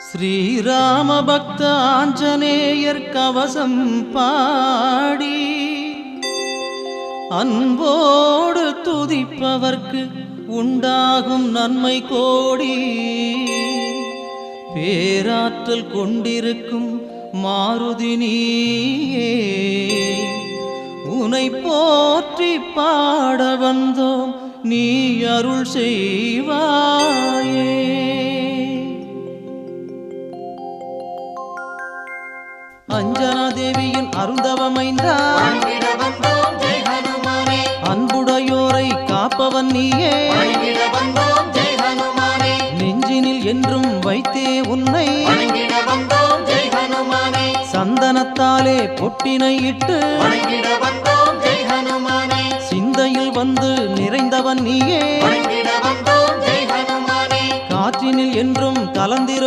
ஸ்ரீராம பக்த ஆஞ்சநேயர் கவசம் பாடி அன்போடு துதிப்பவர்க்கு உண்டாகும் நன்மை கோடி. பேராற்றல் கொண்டிருக்கும் மாருதி நீயே, உனை போற்றி பாட வந்தோம், நீ அருள் செய்வாயே. அஞ்சனா தேவியின் அருந்தவமைந்தா, அன்புடையோரை காப்பவன் நீயே, நெஞ்சினில் என்றும் வைத்தே உன்னை, சந்தனத்தாலே பொட்டினை இட்டு சிந்தையில் வந்து நிறைந்தவன் நீயே, காற்றினில் என்றும் கலந்திருப்ப